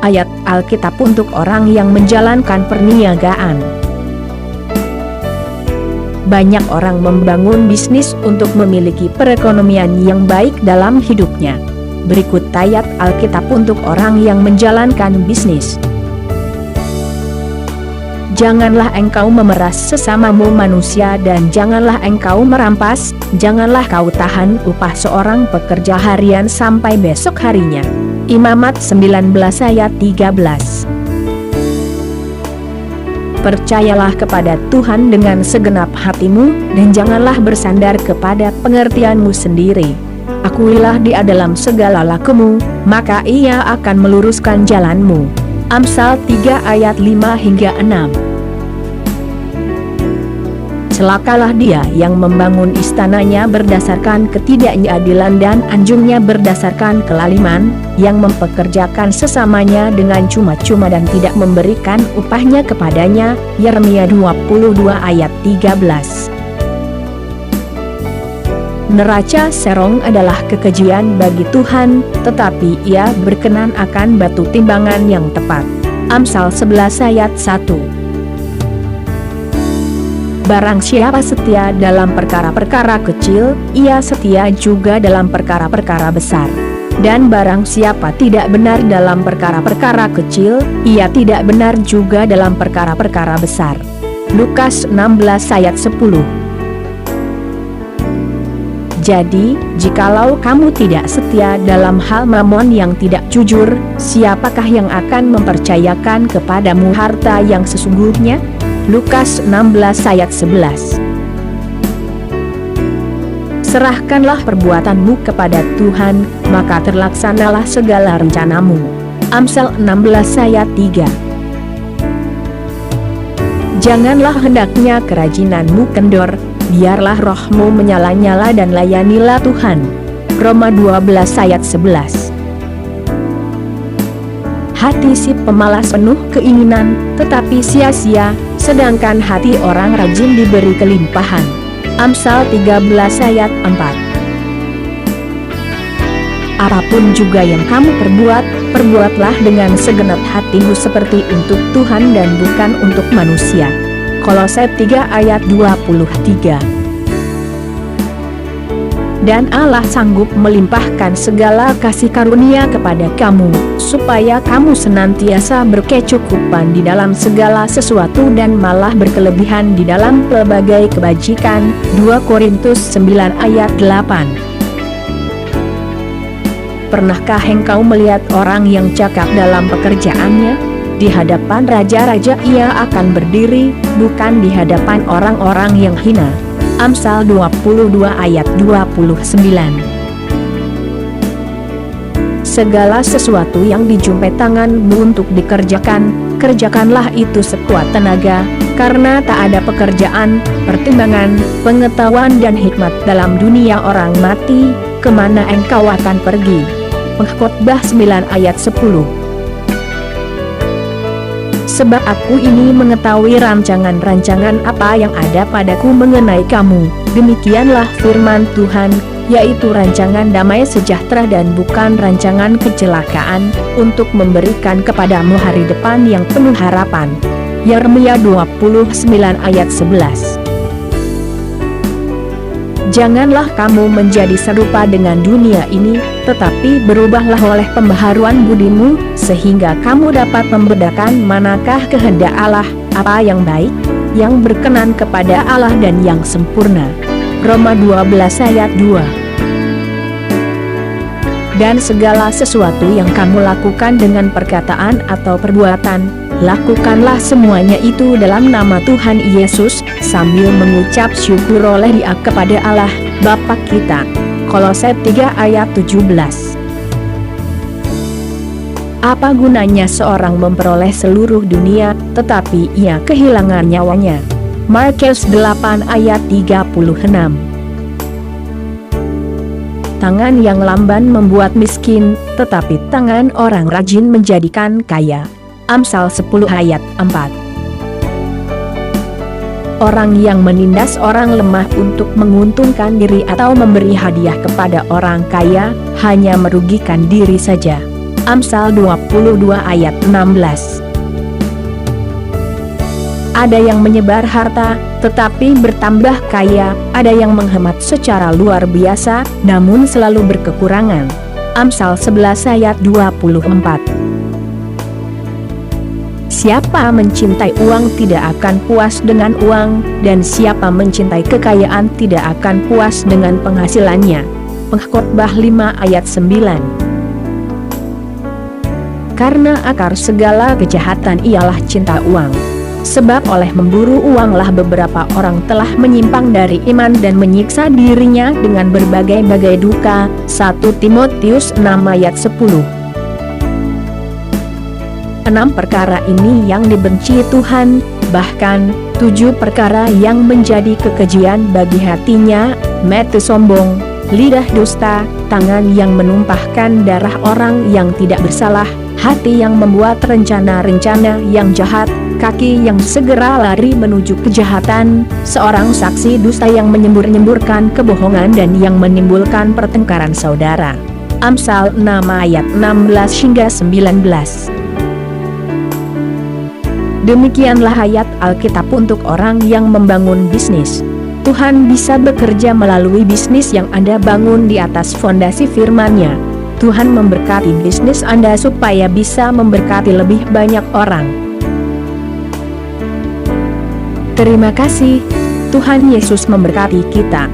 Ayat Alkitab untuk orang yang menjalankan perniagaan. Banyak orang membangun bisnis untuk memiliki perekonomian yang baik dalam hidupnya. Berikut ayat Alkitab untuk orang yang menjalankan bisnis. Janganlah engkau memeras sesamamu manusia dan janganlah engkau merampas, janganlah kau tahan upah seorang pekerja harian sampai besok harinya. Imamat 19 ayat 13. Percayalah kepada Tuhan dengan segenap hatimu, dan janganlah bersandar kepada pengertianmu sendiri. Akuilah Dia dalam segala lakumu, maka Ia akan meluruskan jalanmu. Amsal 3 ayat 5 hingga 6. Celakalah dia yang membangun istananya berdasarkan ketidakadilan dan anjungnya berdasarkan kelaliman, yang mempekerjakan sesamanya dengan cuma-cuma dan tidak memberikan upahnya kepadanya. Yeremia 22 ayat 13. Neraca serong adalah kekejian bagi Tuhan, tetapi Ia berkenan akan batu timbangan yang tepat. Amsal 11 ayat 1. Barang siapa setia dalam perkara-perkara kecil, ia setia juga dalam perkara-perkara besar. Dan barang siapa tidak benar dalam perkara-perkara kecil, ia tidak benar juga dalam perkara-perkara besar. Lukas 16 ayat 10. Jadi, jikalau kamu tidak setia dalam hal mamon yang tidak jujur, siapakah yang akan mempercayakan kepadamu harta yang sesungguhnya? Lukas 16 ayat 11. Serahkanlah perbuatanmu kepada Tuhan, maka terlaksanalah segala rencanamu. Amsal 16 ayat 3. Janganlah hendaknya kerajinanmu kendor, biarlah rohmu menyala-nyala dan layanilah Tuhan. Roma 12 ayat 11. Hati si pemalas penuh keinginan, tetapi sia-sia, sedangkan hati orang rajin diberi kelimpahan. Amsal 13 ayat 4. Apapun juga yang kamu perbuat, perbuatlah dengan segenap hatimu seperti untuk Tuhan dan bukan untuk manusia. Kolose 3 ayat 23. Dan Allah sanggup melimpahkan segala kasih karunia kepada kamu, supaya kamu senantiasa berkecukupan di dalam segala sesuatu dan malah berkelebihan di dalam pelbagai kebajikan. 2 Korintus 9 ayat 8. Pernahkah engkau melihat orang yang cakap dalam pekerjaannya? Di hadapan raja-raja ia akan berdiri, bukan di hadapan orang-orang yang hina. Amsal 22 ayat 29. Segala sesuatu yang dijumpai tanganmu untuk dikerjakan, kerjakanlah itu sekuat tenaga, karena tak ada pekerjaan, pertimbangan, pengetahuan dan hikmat dalam dunia orang mati. Kemana engkau akan pergi? Pengkhotbah 9 ayat 10. Sebab aku ini mengetahui rancangan-rancangan apa yang ada padaku mengenai kamu, demikianlah firman Tuhan, yaitu rancangan damai sejahtera dan bukan rancangan kecelakaan, untuk memberikan kepadamu hari depan yang penuh harapan. Yeremia 29 ayat 11. Janganlah kamu menjadi serupa dengan dunia ini, tetapi berubahlah oleh pembaharuan budimu, sehingga kamu dapat membedakan manakah kehendak Allah, apa yang baik, yang berkenan kepada Allah dan yang sempurna. Roma 12 ayat 2. Dan segala sesuatu yang kamu lakukan dengan perkataan atau perbuatan, lakukanlah semuanya itu dalam nama Tuhan Yesus, sambil mengucap syukur oleh Dia kepada Allah, Bapa kita. Kolose 3 ayat 17. Apa gunanya seorang memperoleh seluruh dunia, tetapi ia kehilangan nyawanya? Markus 8 ayat 36. Tangan yang lamban membuat miskin, tetapi tangan orang rajin menjadikan kaya. Amsal 10 ayat 4. Orang yang menindas orang lemah untuk menguntungkan diri atau memberi hadiah kepada orang kaya, hanya merugikan diri saja. Amsal 22 ayat 16. Ada yang menyebar harta, tetapi bertambah kaya, ada yang menghemat secara luar biasa, namun selalu berkekurangan. Amsal 11 ayat 24. Siapa mencintai uang tidak akan puas dengan uang, dan siapa mencintai kekayaan tidak akan puas dengan penghasilannya. Pengkhotbah 5 ayat 9. Karena akar segala kejahatan ialah cinta uang. Sebab oleh memburu uanglah beberapa orang telah menyimpang dari iman dan menyiksa dirinya dengan berbagai-bagai duka. 1 Timotius 6 ayat 10. 6 perkara ini yang dibenci Tuhan, bahkan 7 perkara yang menjadi kekejian bagi hatinya: mata sombong, lidah dusta, tangan yang menumpahkan darah orang yang tidak bersalah, hati yang membuat rencana-rencana yang jahat, kaki yang segera lari menuju kejahatan, seorang saksi dusta yang menyembur-nyemburkan kebohongan dan yang menimbulkan pertengkaran saudara. Amsal 6 ayat 16 hingga 19. Demikianlah ayat Alkitab untuk orang yang membangun bisnis. Tuhan bisa bekerja melalui bisnis yang Anda bangun di atas fondasi firman-Nya. Tuhan memberkati bisnis Anda supaya bisa memberkati lebih banyak orang. Terima kasih. Tuhan Yesus memberkati kita.